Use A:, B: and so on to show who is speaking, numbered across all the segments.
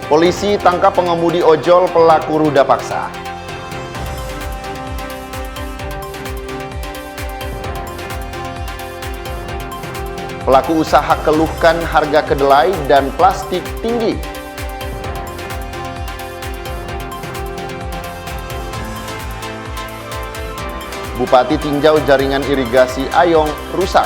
A: Polisi tangkap pengemudi ojol pelaku ruda paksa. Pelaku usaha keluhkan harga kedelai dan plastik tinggi. Bupati tinjau jaringan irigasi Ayong rusak.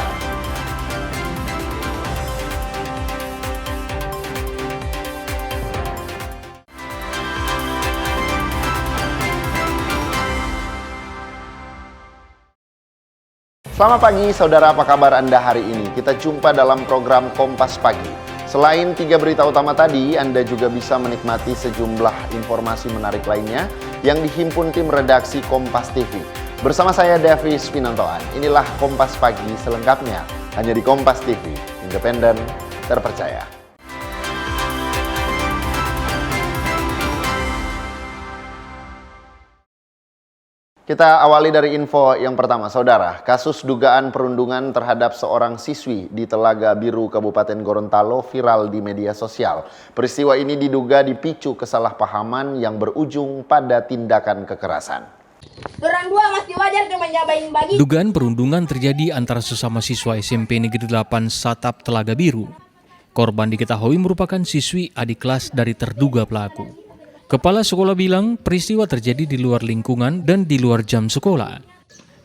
A: Selamat pagi saudara, apa kabar Anda hari ini? Kita jumpa dalam program Kompas Pagi. Selain 3 berita utama tadi, Anda juga bisa menikmati sejumlah informasi menarik lainnya yang dihimpun tim redaksi Kompas TV. Bersama saya Davis Pinantoan, inilah Kompas Pagi selengkapnya, hanya di Kompas TV, independen, terpercaya. Kita awali dari info yang pertama, saudara. Kasus dugaan perundungan terhadap seorang siswi di Telaga Biru, Kabupaten Gorontalo viral di media sosial. Peristiwa ini diduga dipicu kesalahpahaman yang berujung pada tindakan kekerasan.
B: Dugaan perundungan terjadi antara sesama siswa SMP Negeri 8 Satap Telaga Biru. Korban diketahui merupakan siswi adik kelas dari terduga pelaku. Kepala sekolah bilang peristiwa terjadi di luar lingkungan dan di luar jam sekolah.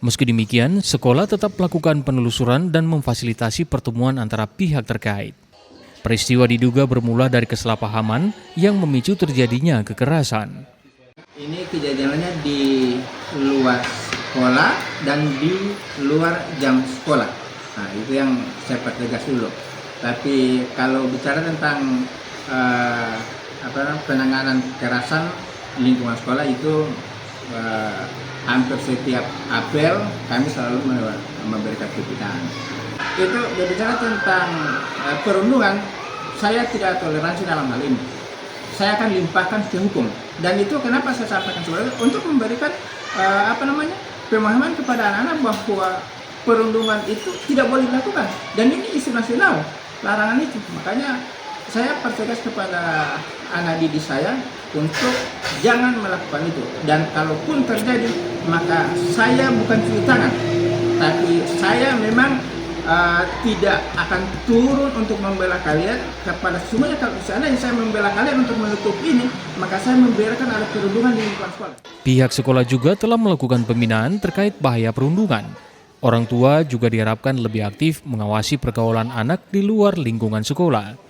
B: Meski demikian, sekolah tetap melakukan penelusuran dan memfasilitasi pertemuan antara pihak terkait. Peristiwa diduga bermula dari kesalahpahaman yang memicu terjadinya kekerasan.
C: Ini kejadiannya di luar sekolah dan di luar jam sekolah. Nah, itu yang saya pertegas dulu. Tapi kalau bicara tentang penanganan kekerasan di lingkungan sekolah itu hampir setiap apel kami selalu memberikan pembinaan. Itu berbicara tentang perundungan, saya tidak toleransi dalam hal ini. Saya akan limpahkan ke hukum, dan itu kenapa saya sampaikan sebenarnya untuk memberikan pemahaman kepada anak-anak bahwa perundungan itu tidak boleh dilakukan, dan ini isu nasional, larangan itu. Makanya saya pertegas kepada anak didik saya untuk jangan melakukan itu, dan kalaupun terjadi maka saya bukan cuci tangan, tapi saya memang tidak akan turun untuk membela kalian kepada semuanya. Kalau seandainya saya membela kalian untuk menutup ini, maka saya membiarkan ada perundungan di lingkungan sekolah.
B: Pihak sekolah juga telah melakukan pembinaan terkait bahaya perundungan. Orang tua juga diharapkan lebih aktif mengawasi pergaulan anak di luar lingkungan sekolah.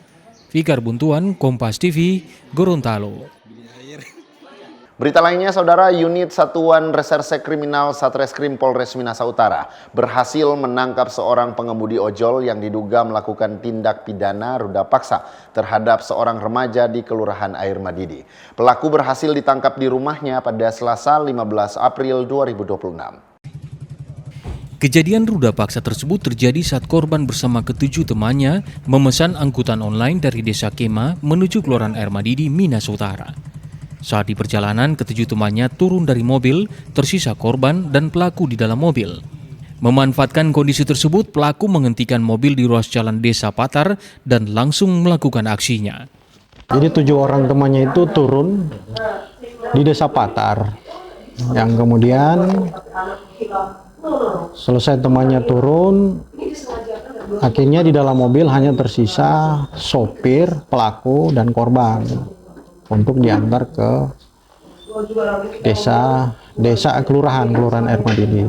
B: Fikar Buntuan, Kompas TV, Gorontalo.
A: Berita lainnya, saudara, unit Satuan Reserse Kriminal Satreskrim Polres Minahasa Utara berhasil menangkap seorang pengemudi ojol yang diduga melakukan tindak pidana ruda paksa terhadap seorang remaja di Kelurahan Air Madidi. Pelaku berhasil ditangkap di rumahnya pada Selasa 15 April 2026.
B: Kejadian ruda paksa tersebut terjadi saat korban bersama ketujuh temannya memesan angkutan online dari Desa Kema menuju Kelurahan Air Madidi, Minahasa Utara. Saat di perjalanan, ketujuh temannya turun dari mobil, tersisa korban dan pelaku di dalam mobil. Memanfaatkan kondisi tersebut, pelaku menghentikan mobil di ruas jalan Desa Patar dan langsung melakukan aksinya.
D: Jadi 7 orang temannya itu turun di Desa Patar, yang kemudian selesai temannya turun, akhirnya di dalam mobil hanya tersisa sopir, pelaku, dan korban untuk diantar ke desa kelurahan Air Madidi.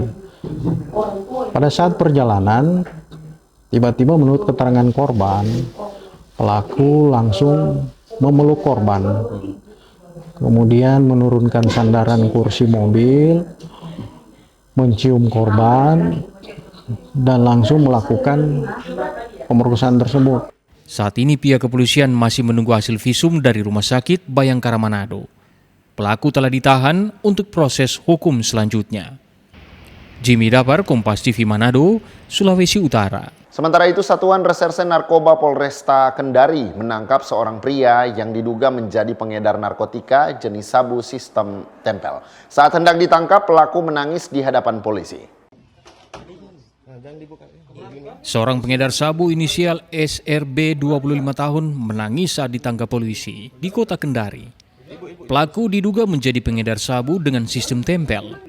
D: Pada saat perjalanan, tiba-tiba menurut keterangan korban, pelaku langsung memeluk korban, kemudian menurunkan sandaran kursi mobil, mencium korban, dan langsung melakukan pemerkosaan tersebut.
B: Saat ini pihak kepolisian masih menunggu hasil visum dari Rumah Sakit Bayangkara Manado. Pelaku telah ditahan untuk proses hukum selanjutnya. Jimmy Dapar, Kompas TV Manado, Sulawesi Utara.
A: Sementara itu, Satuan Reserse Narkoba Polresta Kendari menangkap seorang pria yang diduga menjadi pengedar narkotika jenis sabu sistem tempel. Saat hendak ditangkap, pelaku menangis di hadapan polisi.
B: Seorang pengedar sabu inisial SRB 25 tahun menangis saat ditangkap polisi di kota Kendari. Pelaku diduga menjadi pengedar sabu dengan sistem tempel.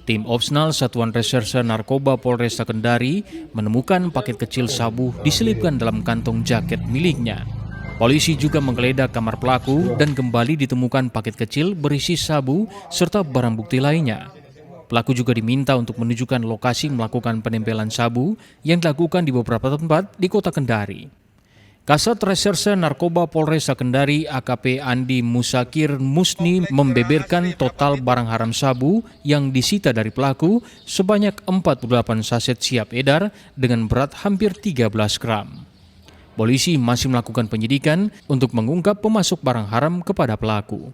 B: Tim Opsnal Satuan Reserse Narkoba Polresta Kendari menemukan paket kecil sabu diselipkan dalam kantong jaket miliknya. Polisi juga menggeledah kamar pelaku dan kembali ditemukan paket kecil berisi sabu serta barang bukti lainnya. Pelaku juga diminta untuk menunjukkan lokasi melakukan penempelan sabu yang dilakukan di beberapa tempat di kota Kendari. Kasat Reserse Narkoba Polresta Kendari AKP Andi Musakir Musni membeberkan total barang haram sabu yang disita dari pelaku sebanyak 48 saset siap edar dengan berat hampir 13 gram. Polisi masih melakukan penyidikan untuk mengungkap pemasok barang haram kepada pelaku.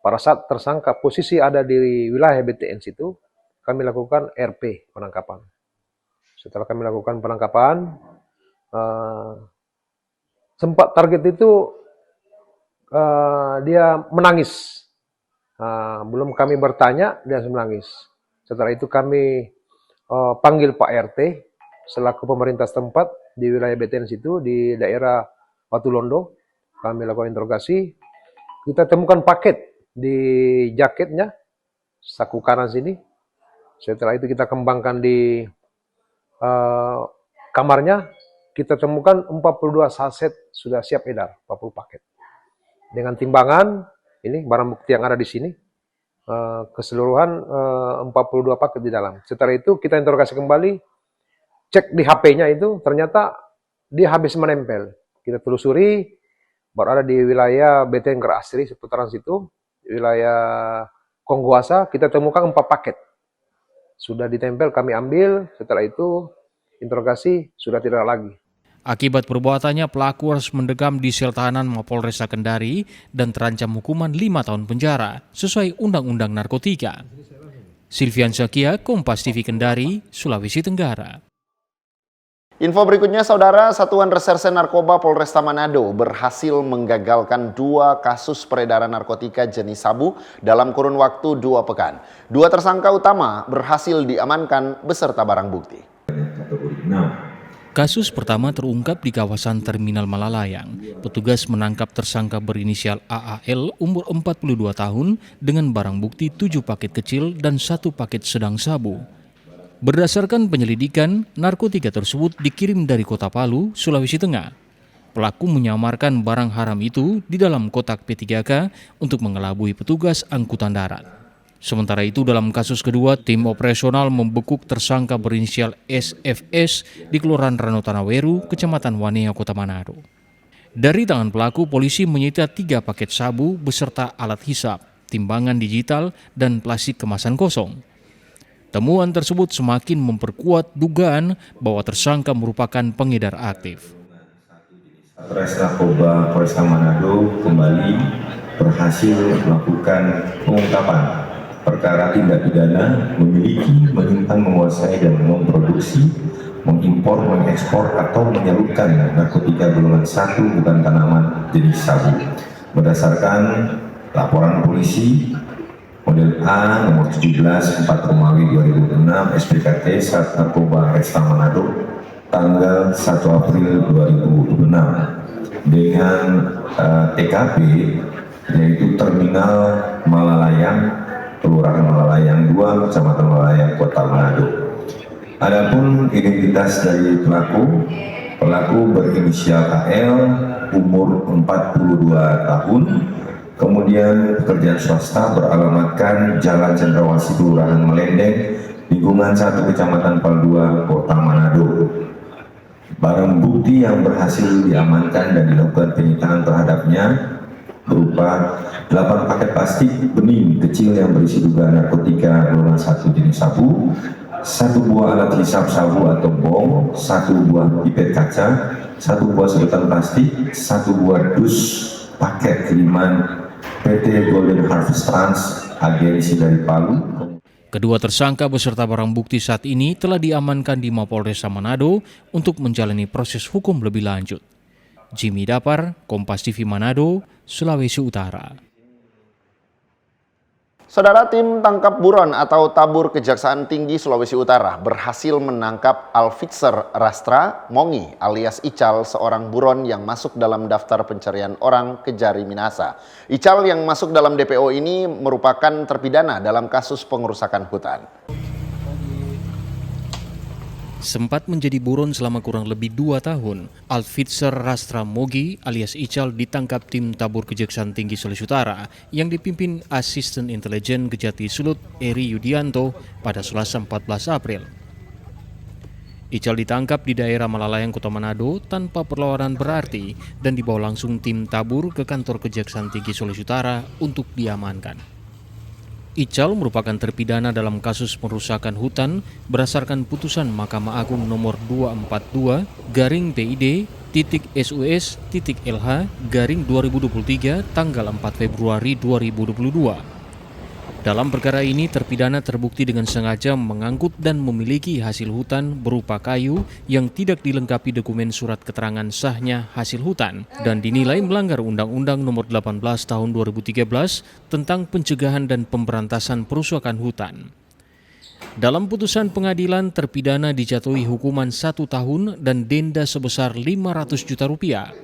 E: Pada saat tersangka posisi ada di wilayah BTN situ, kami lakukan RP penangkapan. Setelah kami lakukan penangkapan, sempat target itu dia menangis. Belum kami bertanya, dia menangis. Setelah itu kami panggil Pak RT selaku pemerintah setempat di wilayah BTN situ di daerah Batu Londo. Kami lakukan interogasi. Kita temukan paket di jaketnya, saku kanan sini. Setelah itu kita kembangkan di kamarnya, kita temukan 42 saset sudah siap edar, 40 paket. Dengan timbangan, ini barang bukti yang ada di sini, keseluruhan 42 paket di dalam. Setelah itu kita interogasi kembali, cek di HP-nya itu, ternyata dia habis menempel. Kita telusuri, baru ada di wilayah BTN Gerasri, seputaran situ, wilayah Kongguasa, kita temukan 4 paket. Sudah ditempel, kami ambil, setelah itu interogasi, sudah tidak lagi.
B: Akibat perbuatannya, pelaku harus mendekam di sel tahanan Mapolresta Kendari dan terancam hukuman 5 tahun penjara sesuai Undang-Undang Narkotika. Silvian Zakia, Kompas TV Kendari, Sulawesi Tenggara.
A: Info berikutnya, Saudara, Satuan Reserse Narkoba Polresta Manado berhasil menggagalkan 2 kasus peredaran narkotika jenis sabu dalam kurun waktu 2 pekan. 2 tersangka utama berhasil diamankan beserta barang bukti.
B: Kasus pertama terungkap di kawasan Terminal Malalayang. Petugas menangkap tersangka berinisial AAL umur 42 tahun dengan barang bukti 7 paket kecil dan 1 paket sedang sabu. Berdasarkan penyelidikan, narkotika tersebut dikirim dari Kota Palu, Sulawesi Tengah. Pelaku menyamarkan barang haram itu di dalam kotak P3K untuk mengelabui petugas angkutan darat. Sementara itu, dalam kasus kedua, tim operasional membekuk tersangka berinisial SFS di Kelurahan Ranotanaweru, Kecamatan Wanea, Kota Manado. Dari tangan pelaku, polisi menyita 3 paket sabu beserta alat hisap, timbangan digital, dan plastik kemasan kosong. Temuan tersebut semakin memperkuat dugaan bahwa tersangka merupakan pengedar aktif.
F: Satres Narkoba Polresta Manado kembali berhasil melakukan pengungkapan perkara tindak pidana memiliki, menyimpan, menguasai, dan memproduksi, mengimpor, mengekspor, atau menyalurkan narkotika golongan 1 bukan tanaman jenis sabu. Berdasarkan laporan polisi model A nomor 17 4 Romawi 2006 SPKT Sat Narkoba Resta Manado tanggal 1 April 2006 dengan TKP yaitu Terminal Malalayang, Kelurahan Malalayang 2, Kecamatan Malalayang, Kota Manado. Adapun identitas dari pelaku berinisial KL, umur 42 tahun, kemudian pekerjaan swasta, beralamatkan Jalan Cendrawasih, Kelurahan Melendeng, lingkungan 1 Kecamatan Pal 2, Kota Manado. Barang bukti yang berhasil diamankan dan dilakukan penyitaan terhadapnya berupa 8 paket plastik bening kecil yang berisi dugaan narkotika golongan 1 jenis sabu, 1 buah alat hisap sabu atau bong, 1 buah pipet kaca, 1 buah sedotan plastik, 1 buah dus paket kiriman PT Golden Harvest Trans agensi dari Palu.
B: Kedua tersangka beserta barang bukti saat ini telah diamankan di Mapolresta Manado untuk menjalani proses hukum lebih lanjut. Jimmy Dapar, Kompas TV Manado, Sulawesi Utara.
A: Saudara, tim tangkap buron atau tabur Kejaksaan Tinggi Sulawesi Utara berhasil menangkap Alfitzer Rastra Mongi alias Ical, seorang buron yang masuk dalam daftar pencarian orang Kejari Minasa. Ical yang masuk dalam DPO ini merupakan terpidana dalam kasus pengerusakan hutan.
B: Sempat menjadi buron selama kurang lebih 2 tahun, Alfitzer Rastra Mogi alias Ical ditangkap tim tabur Kejaksaan Tinggi Sulawesi Utara yang dipimpin Asisten Intelijen Kejati Sulut Eri Yudianto pada Selasa 14 April. Ical ditangkap di daerah Malalayang, Kota Manado tanpa perlawanan berarti dan dibawa langsung tim tabur ke kantor Kejaksaan Tinggi Sulawesi Utara untuk diamankan. Ical merupakan terpidana dalam kasus perusakan hutan berdasarkan putusan Mahkamah Agung nomor 242-PID-SUS-LH-2023 tanggal 4 Februari 2022. Dalam perkara ini, terpidana terbukti dengan sengaja mengangkut dan memiliki hasil hutan berupa kayu yang tidak dilengkapi dokumen surat keterangan sahnya hasil hutan dan dinilai melanggar Undang-Undang Nomor 18 Tahun 2013 tentang pencegahan dan pemberantasan perusakan hutan. Dalam putusan pengadilan, terpidana dijatuhi hukuman 1 tahun dan denda sebesar 500 juta rupiah.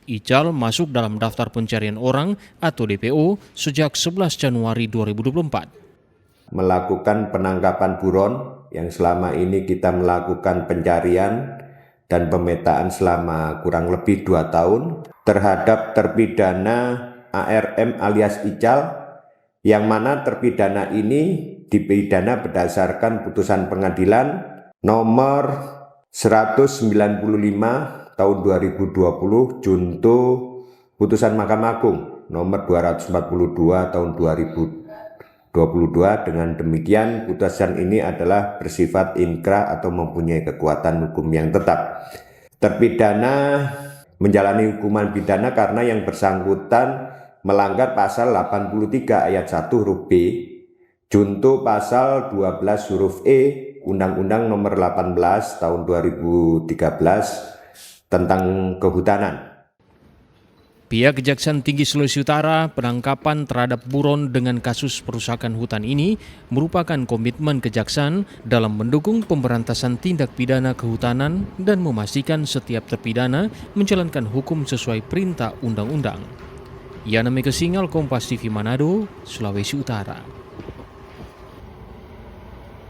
B: Ical masuk dalam daftar pencarian orang atau DPO sejak 11 Januari 2024.
F: Melakukan penangkapan buron yang selama ini kita melakukan pencarian dan pemetaan selama kurang lebih 2 tahun terhadap terpidana ARM alias Ical, yang mana terpidana ini dipidana berdasarkan putusan pengadilan nomor 195 tahun 2020 junto putusan Mahkamah Agung nomor 242 tahun 2022. Dengan demikian putusan ini adalah bersifat inkrah atau mempunyai kekuatan hukum yang tetap. Terpidana menjalani hukuman pidana karena yang bersangkutan melanggar pasal 83 ayat 1 huruf B junto pasal 12 huruf E Undang-Undang nomor 18 tahun 2013 tentang kehutanan.
B: Pihak Kejaksaan Tinggi Sulawesi Utara, penangkapan terhadap buron dengan kasus perusakan hutan ini merupakan komitmen Kejaksaan dalam mendukung pemberantasan tindak pidana kehutanan dan memastikan setiap terpidana menjalankan hukum sesuai perintah undang-undang. Yana Mega Singal, Kompas TV Manado, Sulawesi Utara.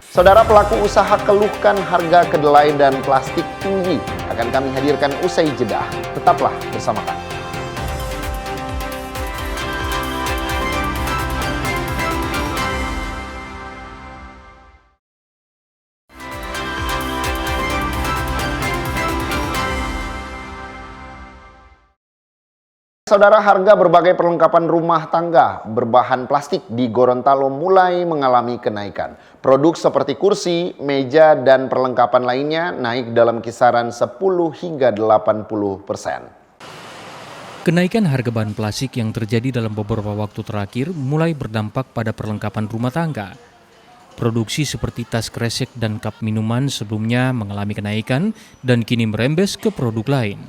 A: Saudara, pelaku usaha keluhkan harga kedelai dan plastik tinggi. Akan kami hadirkan usai jeda. Tetaplah bersama kami. Saudara, harga berbagai perlengkapan rumah tangga berbahan plastik di Gorontalo mulai mengalami kenaikan. Produk seperti kursi, meja, dan perlengkapan lainnya naik dalam kisaran 10 hingga 80%.
B: Kenaikan harga bahan plastik yang terjadi dalam beberapa waktu terakhir mulai berdampak pada perlengkapan rumah tangga. Produksi seperti tas kresek dan cup minuman sebelumnya mengalami kenaikan dan kini merembes ke produk lain.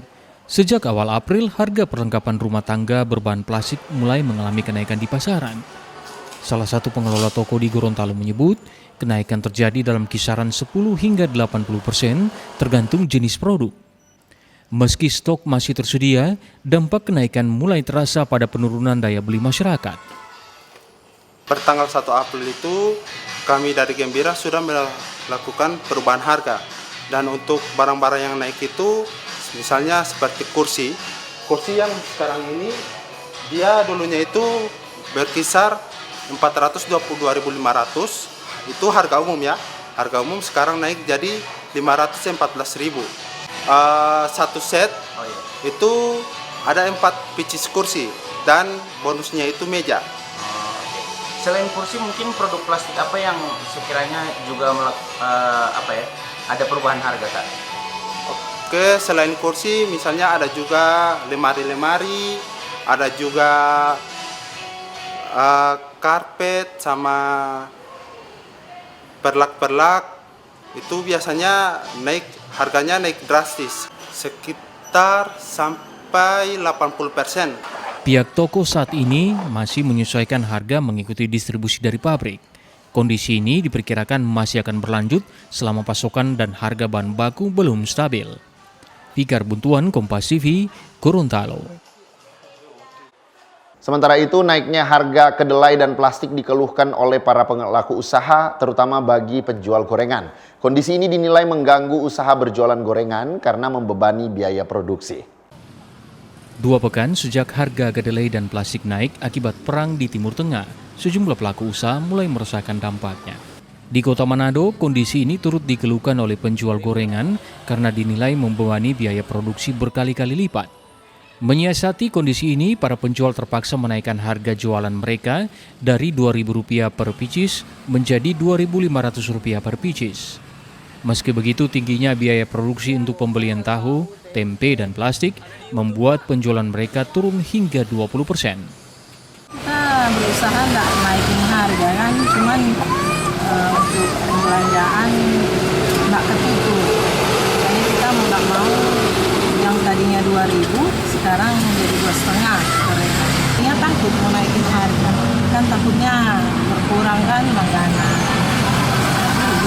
B: Sejak awal April, harga perlengkapan rumah tangga berbahan plastik mulai mengalami kenaikan di pasaran. Salah satu pengelola toko di Gorontalo menyebut, kenaikan terjadi dalam kisaran 10 hingga 80% tergantung jenis produk. Meski stok masih tersedia, dampak kenaikan mulai terasa pada penurunan daya beli masyarakat.
G: Pertanggal 1 April itu kami dari Gembira sudah melakukan perubahan harga. Dan untuk barang-barang yang naik itu misalnya seperti kursi yang sekarang ini dia dulunya itu berkisar 422.500, itu harga umum ya. Harga umum sekarang naik jadi 514.000. Satu set itu ada 4 pieces kursi dan bonusnya itu meja.
H: Selain kursi, mungkin produk plastik apa yang sekiranya juga ada perubahan harga, Kak?
G: Oke, selain kursi misalnya ada juga lemari-lemari, ada juga karpet sama perlak-perlak. Itu biasanya harganya naik drastis, sekitar sampai 80%.
B: Pihak toko saat ini masih menyesuaikan harga mengikuti distribusi dari pabrik. Kondisi ini diperkirakan masih akan berlanjut selama pasokan dan harga bahan baku belum stabil. Fikar Buntuan, Kompas TV, Gorontalo.
A: Sementara itu, naiknya harga kedelai dan plastik dikeluhkan oleh para pelaku usaha, terutama bagi penjual gorengan. Kondisi ini dinilai mengganggu usaha berjualan gorengan karena membebani biaya produksi.
B: 2 pekan sejak harga kedelai dan plastik naik akibat perang di Timur Tengah, sejumlah pelaku usaha mulai merasakan dampaknya. Di Kota Manado, kondisi ini turut dikeluhkan oleh penjual gorengan karena dinilai membebani biaya produksi berkali-kali lipat. Menyiasati kondisi ini, para penjual terpaksa menaikkan harga jualan mereka dari Rp2.000 per picis menjadi Rp2.500 per picis. Meski begitu, tingginya biaya produksi untuk pembelian tahu, tempe, dan plastik membuat penjualan mereka turun hingga 20%.
I: Kita berusaha nggak naikin harga kan, cuman untuk pembelanjaan nggak ketutup. Jadi kita nggak mau yang tadinya 2.000 sekarang menjadi 2,5 gorengan. Ini takut mau naikin harga, kan takutnya berkurang kan langganan.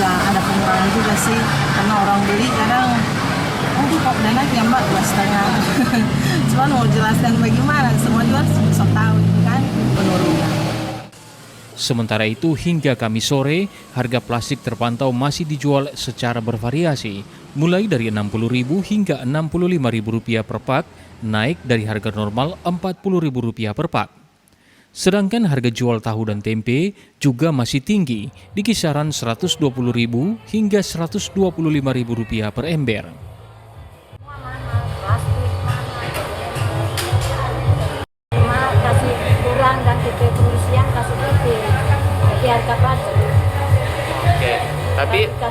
I: Ya ada pengurangan juga sih, karena orang beli kadang kok dana ya mbak 2,5. Cuma mau jelaskan bagaimana, semua jual sok tahu kan penurunan.
B: Sementara itu, hingga Kamis sore, harga plastik terpantau masih dijual secara bervariasi, mulai dari Rp60.000 hingga Rp65.000 per pak, naik dari harga normal Rp40.000 per pak. Sedangkan harga jual tahu dan tempe juga masih tinggi, di kisaran Rp120.000 hingga Rp125.000 per ember.
J: Kasih kurang dan kita pengisian kasih PT, jadi harga plastik.
H: Oke, tapi
J: 10.000.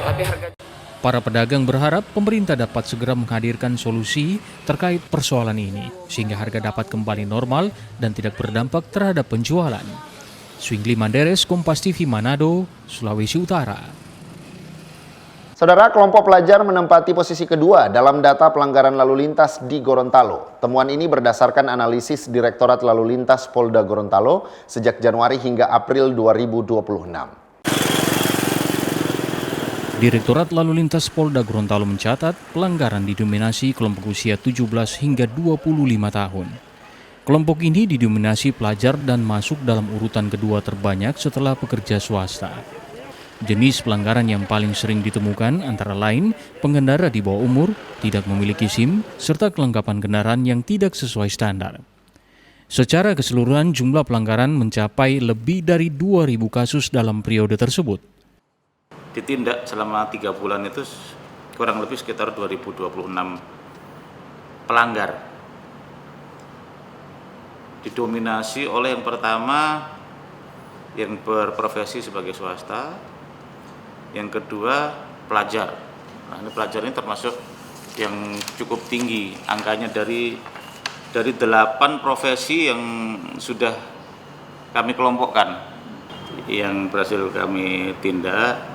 H: tapi harga
B: Para pedagang berharap pemerintah dapat segera menghadirkan solusi terkait persoalan ini, sehingga harga dapat kembali normal dan tidak berdampak terhadap penjualan. Swingli Manderes, Kompas TV Manado, Sulawesi Utara.
A: Saudara, kelompok pelajar menempati posisi kedua dalam data pelanggaran lalu lintas di Gorontalo. Temuan ini berdasarkan analisis Direktorat Lalu Lintas Polda Gorontalo sejak Januari hingga April 2026.
B: Direktorat Lalu Lintas Polda Gorontalo mencatat pelanggaran didominasi kelompok usia 17 hingga 25 tahun. Kelompok ini didominasi pelajar dan masuk dalam urutan kedua terbanyak setelah pekerja swasta. Jenis pelanggaran yang paling sering ditemukan antara lain pengendara di bawah umur, tidak memiliki SIM, serta kelengkapan kendaraan yang tidak sesuai standar. Secara keseluruhan jumlah pelanggaran mencapai lebih dari 2.000 kasus dalam periode tersebut.
K: Ditindak selama 3 bulan itu kurang lebih sekitar 2026 pelanggar. Didominasi oleh yang pertama yang berprofesi sebagai swasta, yang kedua pelajar. Nah, ini pelajar ini termasuk yang cukup tinggi, angkanya dari 8 profesi yang sudah kami kelompokkan yang berhasil kami tindak.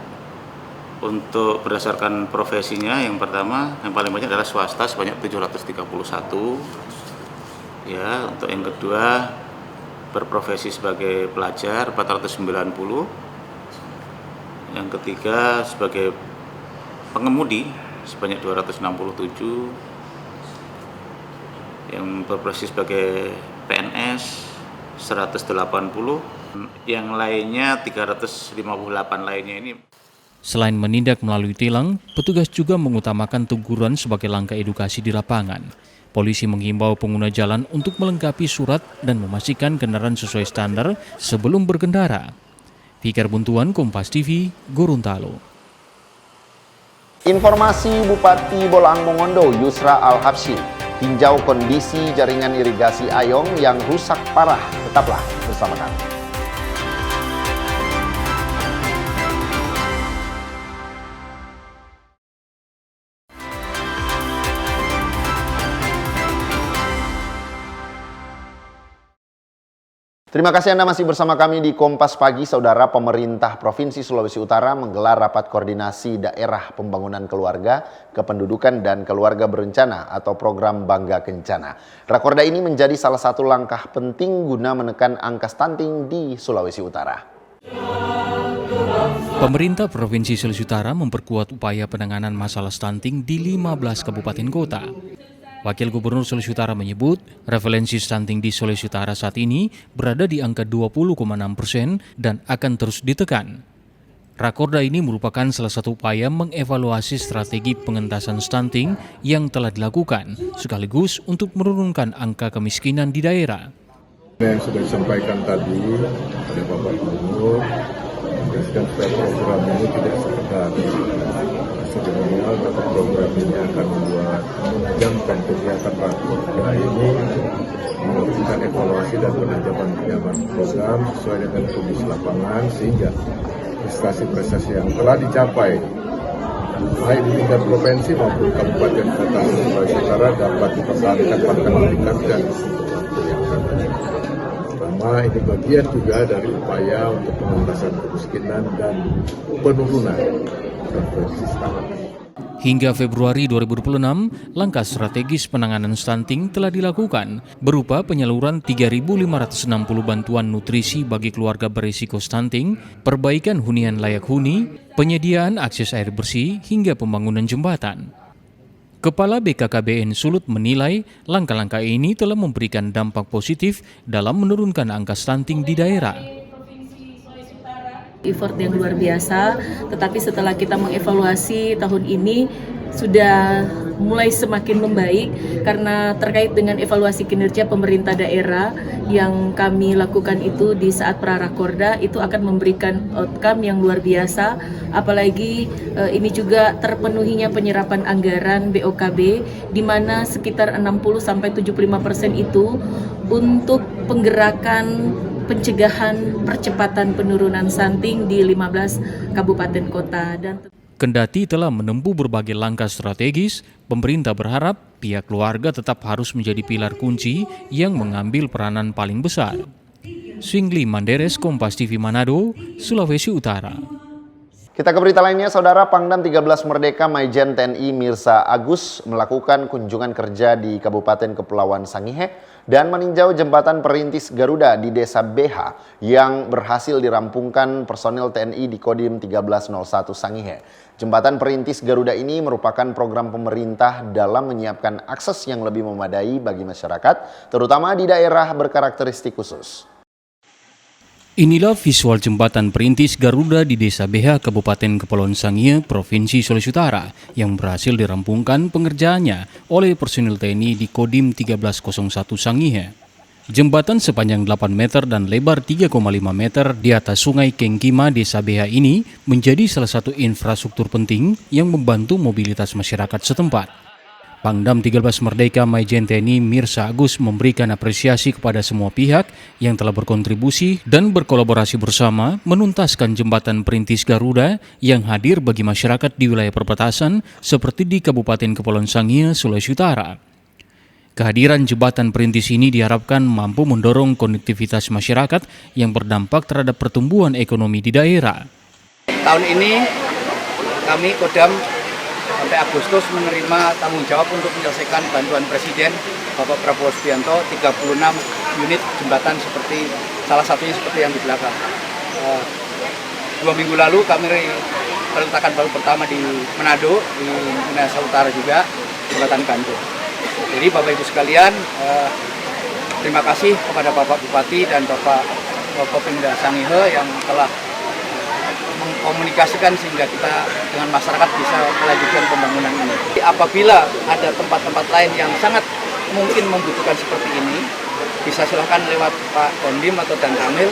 K: Untuk berdasarkan profesinya, yang pertama yang paling banyak adalah swasta sebanyak 731 ya. Untuk yang kedua berprofesi sebagai pelajar 490, yang ketiga sebagai pengemudi sebanyak 267, yang berprofesi sebagai PNS 180, yang lainnya 358 lainnya ini.
B: Selain menindak melalui tilang, petugas juga mengutamakan teguran sebagai langkah edukasi di lapangan. Polisi menghimbau pengguna jalan untuk melengkapi surat dan memastikan kendaraan sesuai standar sebelum berkendara. Fikar Buntuan, Kompas TV, Gorontalo.
A: Informasi Bupati Bolaang Mongondo, Yusra Al-Habsyi, tinjau kondisi jaringan irigasi Ayong yang rusak parah. Tetaplah bersama kami. Terima kasih Anda masih bersama kami di Kompas Pagi. Saudara, pemerintah Provinsi Sulawesi Utara menggelar rapat koordinasi daerah pembangunan keluarga, kependudukan dan keluarga berencana atau program Bangga Kencana. Rakorda ini menjadi salah satu langkah penting guna menekan angka stunting di Sulawesi Utara.
B: Pemerintah Provinsi Sulawesi Utara memperkuat upaya penanganan masalah stunting di 15 kabupaten kota. Wakil Gubernur Sulawesi Utara menyebut, prevalensi stunting di Sulawesi Utara saat ini berada di angka 20,6% dan akan terus ditekan. Rakorda ini merupakan salah satu upaya mengevaluasi strategi pengentasan stunting yang telah dilakukan, sekaligus untuk menurunkan angka kemiskinan di daerah.
L: Yang sudah disampaikan tadi oleh Bapak Gubernur, menegaskan supaya program ini tidak sekedar seremonial, tapi program ini akan membuat menajamkan kegiatan Rakorda ini, melakukan evaluasi dan penajaman program sesuai dengan kondisi lapangan, sehingga prestasi-prestasi yang telah dicapai baik di tingkat provinsi maupun kabupaten kota Sulawesi Utara dapat dipertahankan bahkan meningkatkan untuk waktu yang akan datang. Pertama, ini bagian juga dari upaya untuk pengentasan kemiskinan dan penurunan frekuensi stunting.
B: Hingga Februari 2026, langkah strategis penanganan stunting telah dilakukan berupa penyaluran 3.560 bantuan nutrisi bagi keluarga berisiko stunting, perbaikan hunian layak huni, penyediaan akses air bersih, hingga pembangunan jembatan. Kepala BKKBN Sulut menilai langkah-langkah ini telah memberikan dampak positif dalam menurunkan angka stunting di daerah.
I: Effort yang luar biasa, tetapi setelah kita mengevaluasi tahun ini sudah mulai semakin membaik karena terkait dengan evaluasi kinerja pemerintah daerah yang kami lakukan itu di saat Prarakorda itu akan memberikan outcome yang luar biasa, apalagi ini juga terpenuhinya penyerapan anggaran BOKB di mana sekitar 60-75% itu untuk penggerakan pencegahan percepatan penurunan stunting di 15 kabupaten kota.
B: Kendati telah menempuh berbagai langkah strategis, pemerintah berharap pihak keluarga tetap harus menjadi pilar kunci yang mengambil peranan paling besar. Swingli Manderes, Kompas TV Manado, Sulawesi Utara.
A: Kita ke berita lainnya, Saudara. Pangdam 13 Merdeka Maijen TNI Mirsa Agus melakukan kunjungan kerja di Kabupaten Kepulauan Sangihe dan meninjau jembatan perintis Garuda di Desa BH yang berhasil dirampungkan personil TNI di Kodim 1301 Sangihe. Jembatan perintis Garuda ini merupakan program pemerintah dalam menyiapkan akses yang lebih memadai bagi masyarakat, terutama di daerah berkarakteristik khusus.
B: Inilah visual jembatan perintis Garuda di Desa BH, Kabupaten Kepulauan Sangihe, Provinsi Sulawesi Utara, yang berhasil dirampungkan pengerjaannya oleh personil TNI di Kodim 1301 Sangihe. Jembatan sepanjang 8 meter dan lebar 3,5 meter di atas Sungai Kengkima Desa BH ini menjadi salah satu infrastruktur penting yang membantu mobilitas masyarakat setempat. Pangdam 13 Merdeka Maijen TNI Mirsa Agus memberikan apresiasi kepada semua pihak yang telah berkontribusi dan berkolaborasi bersama menuntaskan jembatan perintis Garuda yang hadir bagi masyarakat di wilayah perbatasan seperti di Kabupaten Kepulauan Sangihe, Sulawesi Utara. Kehadiran jembatan perintis ini diharapkan mampu mendorong konektivitas masyarakat yang berdampak terhadap pertumbuhan ekonomi di daerah.
H: Tahun ini kami Kodam sampai Agustus menerima tanggung jawab untuk menyelesaikan bantuan Presiden Bapak Prabowo Subianto 36 unit jembatan seperti salah satunya seperti yang di belakang. 2 minggu lalu kami peletakan baru pertama di Manado, di Minahasa Utara juga, jembatan gantung. Jadi Bapak Ibu sekalian, terima kasih kepada Bapak Bupati dan Bapak Pemda Sangihe yang telah mengkomunikasikan sehingga kita dengan masyarakat bisa melanjutkan pembangunan ini. Apabila ada tempat-tempat lain yang sangat mungkin membutuhkan seperti ini, bisa silahkan lewat Pak Kondim atau Dan Kamil,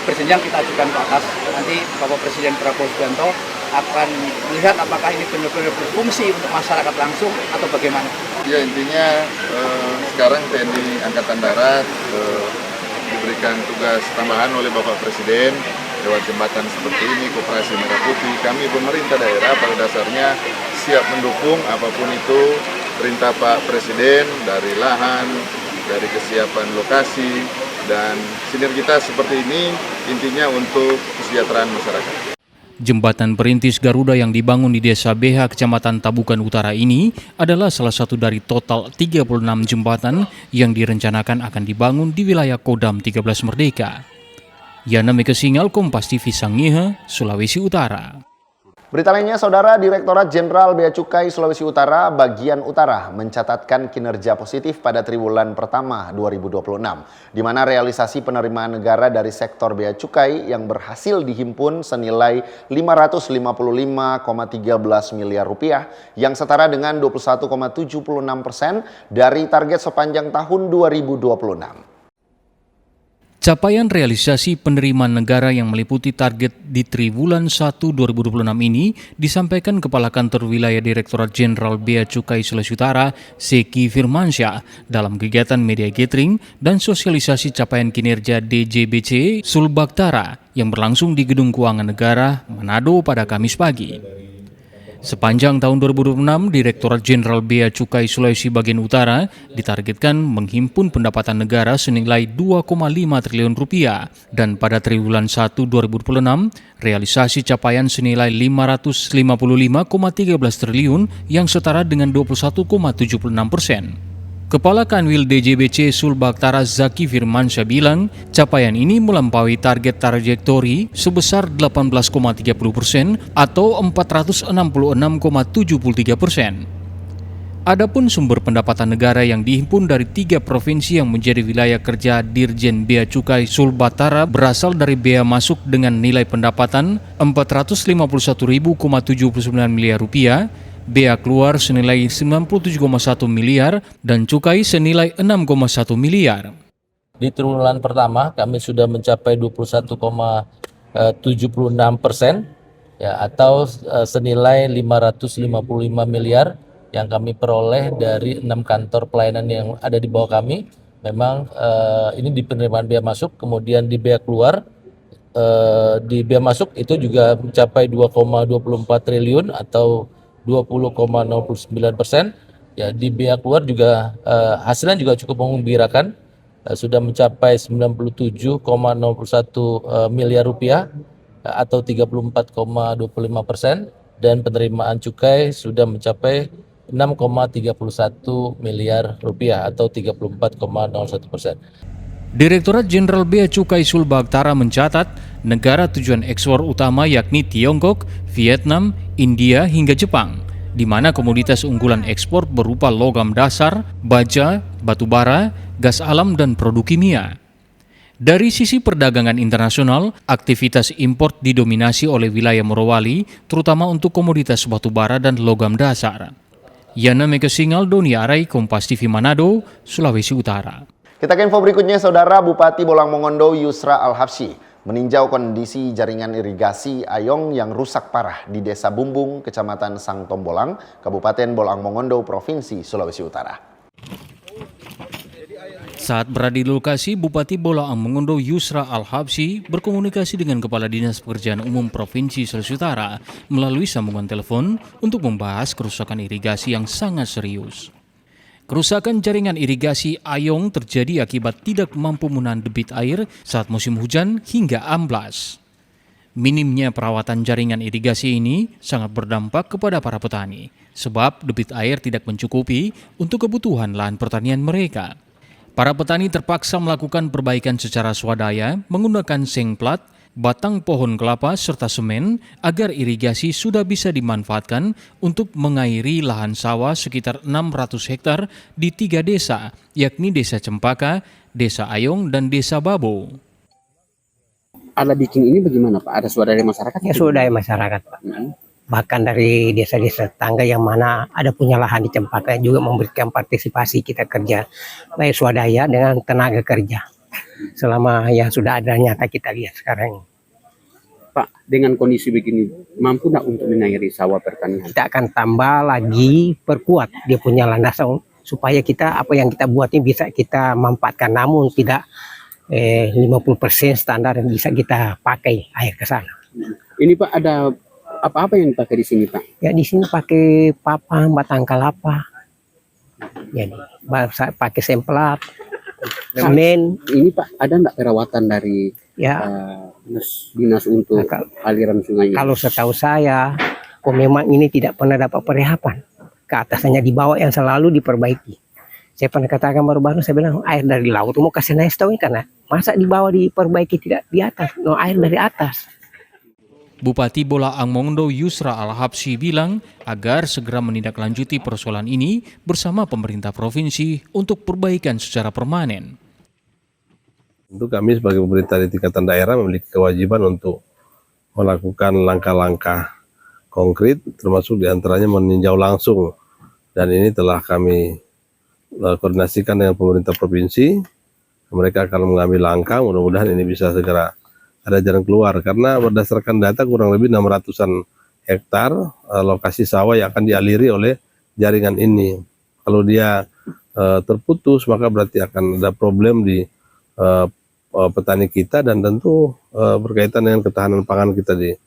H: berjenjang kita ajukan ke atas. Nanti Bapak Presiden Prabowo Subianto akan melihat apakah ini benar-benar berfungsi untuk masyarakat langsung atau bagaimana.
L: Ya, intinya sekarang TNI Angkatan Darat diberikan tugas tambahan oleh Bapak Presiden lewat jembatan seperti ini, Koperasi Merah Putih. Kami pemerintah daerah pada dasarnya siap mendukung apapun itu perintah Pak Presiden, dari lahan, dari kesiapan lokasi, dan sinergitas seperti ini intinya untuk kesejahteraan masyarakat.
B: Jembatan perintis Garuda yang dibangun di Desa BH, Kecamatan Tabukan Utara ini adalah salah satu dari total 36 jembatan yang direncanakan akan dibangun di wilayah Kodam 13 Merdeka. Yana Mika Singal, Kompas TV Sangihe, Sulawesi Utara.
A: Berita lainnya, Saudara, Direktorat Jenderal Bea Cukai Sulawesi Utara bagian utara mencatatkan kinerja positif pada triwulan pertama 2026, di mana realisasi penerimaan negara dari sektor bea cukai yang berhasil dihimpun senilai 555,13 miliar rupiah, yang setara dengan 21,76% dari target sepanjang tahun 2026.
B: Capaian realisasi penerimaan negara yang meliputi target di triwulan 1 2026 ini disampaikan Kepala Kantor Wilayah Direktorat Jenderal Bea Cukai Sulawesi Utara, Zeki Firmansyah, dalam kegiatan media gathering dan sosialisasi capaian kinerja DJBC Sulbaktara yang berlangsung di Gedung Keuangan Negara, Manado pada Kamis pagi. Sepanjang tahun 2026, Direktorat Jenderal Bea Cukai Sulawesi bagian utara ditargetkan menghimpun pendapatan negara senilai 2,5 triliun rupiah dan pada triwulan 1 2026, realisasi capaian senilai 555,13 triliun yang setara dengan 21,76%. Kepala Kanwil DJBC Sulbaktara Zaki Firmansyah bilang, capaian ini melampaui target trajektori sebesar 18,30% atau 466,73%. Adapun sumber pendapatan negara yang dihimpun dari 3 provinsi yang menjadi wilayah kerja Dirjen Bea Cukai Sulbaktara berasal dari bea masuk dengan nilai pendapatan 451.079 miliar rupiah, bea keluar senilai 97,1 miliar, dan cukai senilai 6,1 miliar.
M: Di triwulan pertama kami sudah mencapai 21,76%, ya, atau senilai 555 miliar yang kami peroleh dari 6 kantor pelayanan yang ada di bawah kami. Memang ini di penerimaan bea masuk, kemudian di bea keluar. Di bea masuk itu juga mencapai 2,24 triliun atau 20,09%. Ya, di bea keluar juga hasilnya juga cukup menggembirakan, sudah mencapai 97,01 miliar rupiah atau 34,25%, dan penerimaan cukai sudah mencapai 6,31 miliar rupiah atau 34,01%.
B: Direktorat Jenderal Bea Cukai Sulbaktara mencatat negara tujuan ekspor utama yakni Tiongkok, Vietnam, India hingga Jepang, di mana komoditas unggulan ekspor berupa logam dasar, baja, batu bara, gas alam, dan produk kimia. Dari sisi perdagangan internasional, aktivitas impor didominasi oleh wilayah Morowali, terutama untuk komoditas batu bara dan logam dasar. Yana Mika Singal, Doni Arai, Kompas TV Manado, Sulawesi Utara.
A: Kita ke info berikutnya, Saudara. Bupati Bolang Mongondo Yusra Al-Habsyi meninjau kondisi jaringan irigasi Ayong yang rusak parah di Desa Bumbung, Kecamatan Sangtombolang, Kabupaten Bolang Mongondo, Provinsi Sulawesi Utara.
B: Saat berada di lokasi, Bupati Bolang Mongondo Yusra Al-Habsyi berkomunikasi dengan Kepala Dinas Pekerjaan Umum Provinsi Sulawesi Utara melalui sambungan telepon untuk membahas kerusakan irigasi yang sangat serius. Kerusakan jaringan irigasi Ayong terjadi akibat tidak mampu menahan debit air saat musim hujan hingga amblas. Minimnya perawatan jaringan irigasi ini sangat berdampak kepada para petani, sebab debit air tidak mencukupi untuk kebutuhan lahan pertanian mereka. Para petani terpaksa melakukan perbaikan secara swadaya menggunakan seng plat, batang pohon kelapa, serta semen agar irigasi sudah bisa dimanfaatkan untuk mengairi lahan sawah sekitar 600 hektar di 3 desa, yakni Desa Cempaka, Desa Ayong, dan Desa Babo.
N: Alat bikin ini bagaimana Pak? Ada swadaya masyarakat?
O: Ya, swadaya masyarakat Pak. Bahkan dari desa-desa tetangga yang mana ada punya lahan di Cempaka juga memberikan partisipasi kita kerja baik swadaya dengan tenaga kerja selama yang sudah ada nyata kita lihat sekarang.
N: Pak, dengan kondisi begini mampu nggak untuk mengairi sawah pertanian?
O: Kita akan tambah lagi, perkuat dia punya landasan supaya kita apa yang kita buat ini bisa kita manfaatkan, namun tidak 50% standar yang bisa kita pakai air ke sana.
N: Ini Pak, ada apa-apa yang dipakai di sini Pak?
O: Ya, di sini pakai papan, batang kelapa. Jadi pakai semplat, Amin.
N: Ini Pak, ada nggak perawatan dari
O: Ya.
N: dinas untuk aliran sungai ini?
O: Kalau setahu saya, memang ini tidak pernah dapat perhatian. Ke atas hanya dibawa yang selalu diperbaiki. Saya pernah katakan baru-baru, saya bilang air dari laut mau kasih naik tahu karena masa dibawa diperbaiki tidak di atas, no air dari atas.
B: Bupati Bolaang Mongondo Yusra Al-Habsyi bilang agar segera menindaklanjuti persoalan ini bersama pemerintah provinsi untuk perbaikan secara permanen.
P: Tentu kami sebagai pemerintah di tingkatan daerah memiliki kewajiban untuk melakukan langkah-langkah konkret, termasuk diantaranya meninjau langsung. Dan ini telah kami koordinasikan dengan pemerintah provinsi. Mereka akan mengambil langkah, mudah-mudahan ini bisa segera ada jalan keluar. Karena berdasarkan data kurang lebih 600-an hektar lokasi sawah yang akan dialiri oleh jaringan ini. Kalau dia terputus, maka berarti akan ada problem di petani kita dan tentu berkaitan dengan ketahanan pangan kita di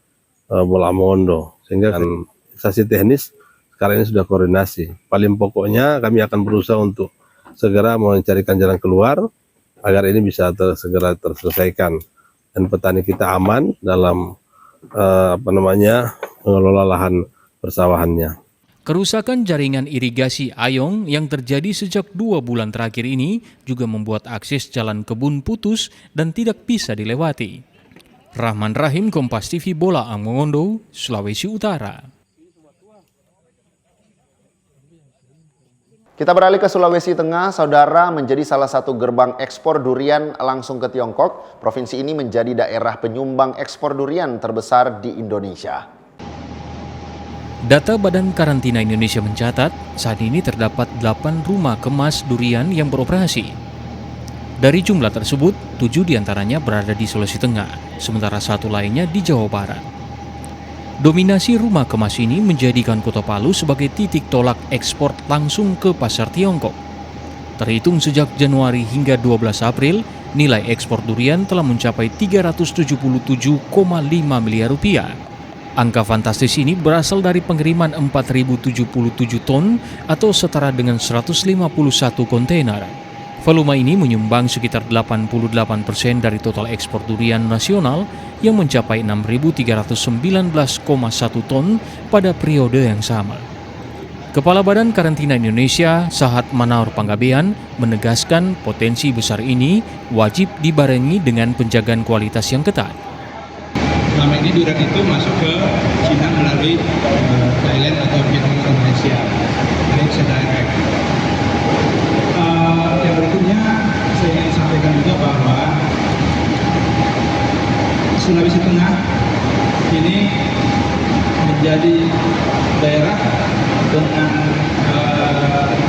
P: Bolaang Mongondo. Sehingga kan instansi teknis sekarang ini sudah koordinasi. Paling pokoknya kami akan berusaha untuk segera mencarikan jalan keluar agar ini bisa segera terselesaikan dan petani kita aman dalam mengelola lahan persawahannya.
B: Kerusakan jaringan irigasi Ayong yang terjadi sejak 2 bulan terakhir ini juga membuat akses jalan kebun putus dan tidak bisa dilewati. Rahman Rahim, Kompas TV, Bolaang Mongondo, Sulawesi Utara.
A: Kita beralih ke Sulawesi Tengah, saudara. Menjadi salah satu gerbang ekspor durian langsung ke Tiongkok, provinsi ini menjadi daerah penyumbang ekspor durian terbesar di Indonesia.
B: Data Badan Karantina Indonesia mencatat, saat ini terdapat 8 rumah kemas durian yang beroperasi. Dari jumlah tersebut, 7 diantaranya berada di Sulawesi Tengah, sementara 1 lainnya di Jawa Barat. Dominasi rumah kemas ini menjadikan Kota Palu sebagai titik tolak ekspor langsung ke pasar Tiongkok. Terhitung sejak Januari hingga 12 April, nilai ekspor durian telah mencapai 377,5 miliar rupiah. Angka fantastis ini berasal dari pengiriman 4.077 ton atau setara dengan 151 kontainer. Volume ini menyumbang sekitar 88% dari total ekspor durian nasional yang mencapai 6.319,1 ton pada periode yang sama. Kepala Badan Karantina Indonesia, Sahat Manaur Panggabean, menegaskan potensi besar ini wajib dibarengi dengan penjagaan kualitas yang ketat.
Q: Selama ini durian itu masuk ke Cina melalui Thailand atau Vietnam atau Malaysia. Ini bisa direct. Yang berikutnya saya ingin sampaikan juga bahwa Sulawesi Tengah ini menjadi daerah dengan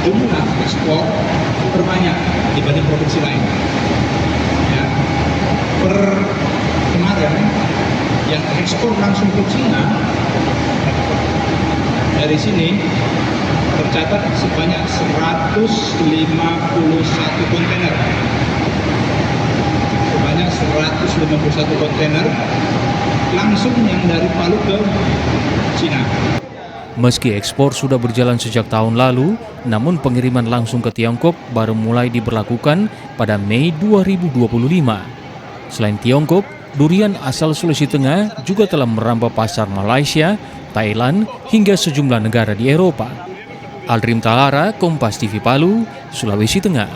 Q: jumlah ekspor terbanyak dibanding provinsi lain. Ya. Per kemarin yang ekspor langsung ke Cina dari sini tercatat sebanyak 151 kontainer. Sebanyak 151 kontainer langsung yang dari Palu ke Cina.
B: Meski ekspor sudah berjalan sejak tahun lalu, namun pengiriman langsung ke Tiongkok baru mulai diberlakukan pada Mei 2025. Selain Tiongkok, durian asal Sulawesi Tengah juga telah merambah pasar Malaysia, Thailand, hingga sejumlah negara di Eropa. Aldrim Talara, Kompas TV Palu, Sulawesi Tengah.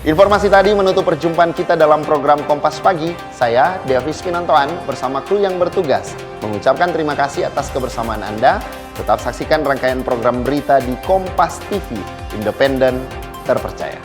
A: Informasi tadi menutup perjumpaan kita dalam program Kompas Pagi. Saya, Davis Pinantoan, bersama kru yang bertugas, mengucapkan terima kasih atas kebersamaan Anda. Tetap saksikan rangkaian program berita di Kompas TV, independen, terpercaya.